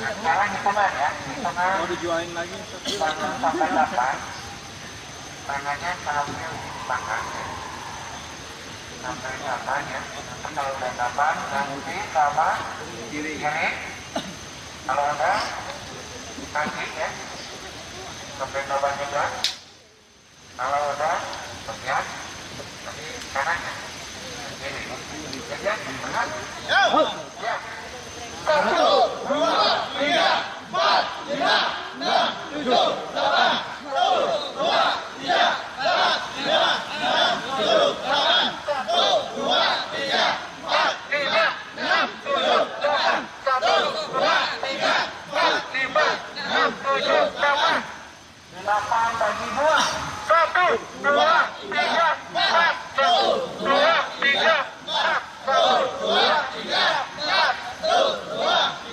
Sekarang di tengah ya, di tengah. Mau dijualin lagi? Sampai 8. Tangannya sambil tangan. Sampai 8 ya. Kalau udah 8, nanti sama kiri. Kalau udah kaki ya. Sampai 8 juga. Kalau udah bagian, nanti kanan ya. Kiri. Ya, tengah. Ya. 1, 2, 3, 4, 5, 6, 7, 8. 1, 2, 3, 4, 5, 6, 7, 8. 1, 2, 3, 4, 5, 6, 7, 8. 1, 2, 3, 4, 5, 6, 7, 8. 8 bagi 2. 1, 2, 3, 4. 1, 2, 3, 4. 1, 2, 3, 4. 1, 2, 3,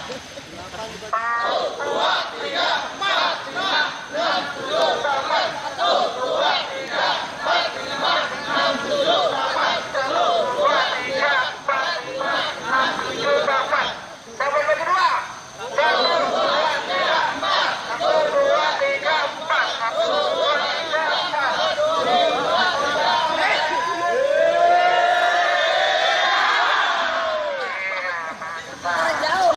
4. 1, 2, 3, 4, 5, 6, 7, 8. 1, 2, 3, 4, 5, 6, 7, 8. 1, 2, 3, 4, 5, 6, 7, 8. Sampai bagi 2. 1, 2, 3, 4. 1, 2, 3, 4. 1, 2, 3, 4. Jauh.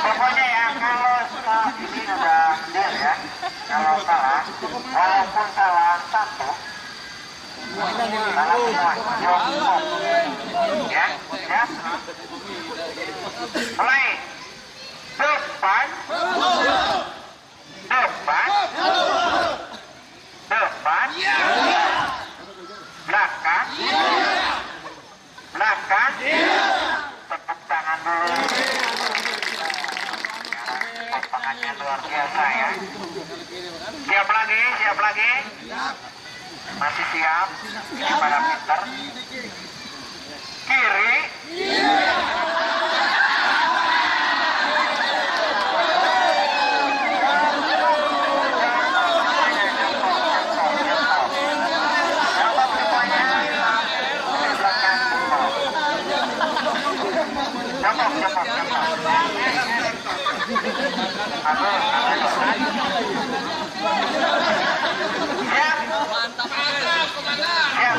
Pokoknya ya, kalau salah ini udah deal ya. Kalau salah, walaupun salah satu, salah semua, jongkok. Ya, ya. Mulai. Depan. Depan. Depan. Belakang. Belakang. Tepuk tangan dulu. Tepakannya luar biasa ya. Siap lagi, siap lagi. Masih siap. Ini pada pinter. Kiri.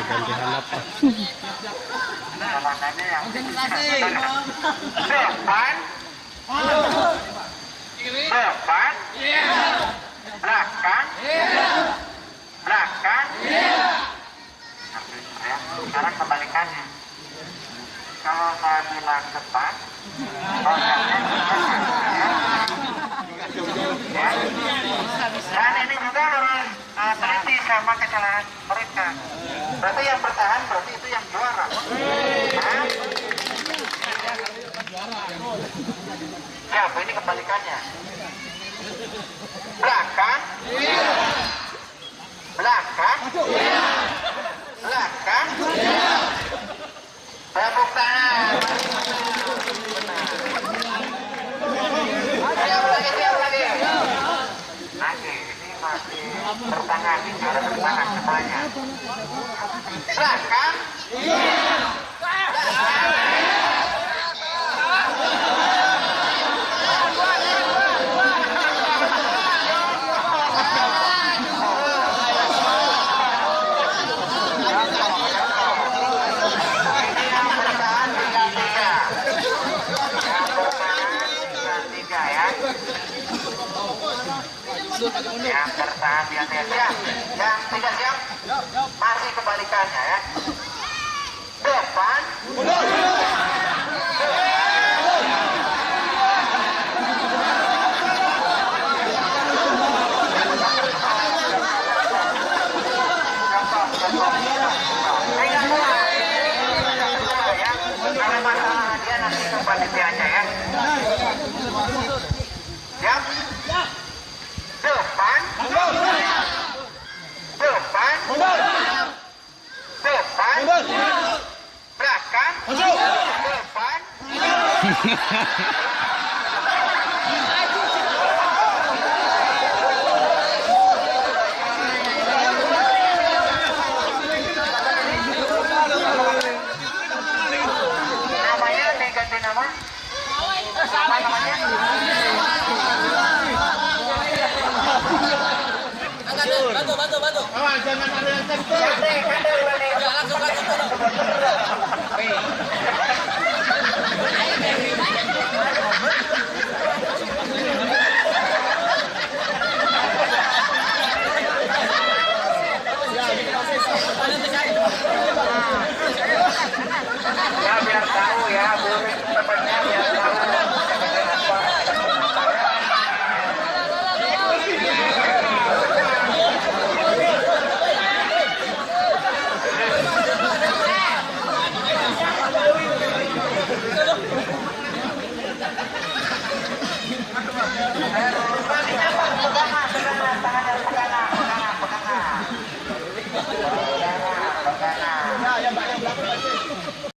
Ganti hanap. Depan. Depan. Belakang. Belakang. Sekarang kebalikannya. Kalau saya bilang depan, ya. Dan ini juga harus sama kesalahan mereka. Berarti yang bertahan berarti itu yang juara. Hah? Siapa ini kebalikannya? Belakang. Belakang. Belakang. Tepuk tangan. Siap lagi. Masih, ini masih bertangan, ini ada bertangan semuanya. Belakang. Yang bertahan di atas siap, yang tidak siap masih kebalikannya ya. Depan. Kalau masalah dia nanti ke panitianya ya. Siap. Depan. Depan. Depan. Belakang. Depan. Namanya diganti nama? Apa namanya? Bantu. Awas, jangan ada yang sentuh. Ganti. Ya, langsung.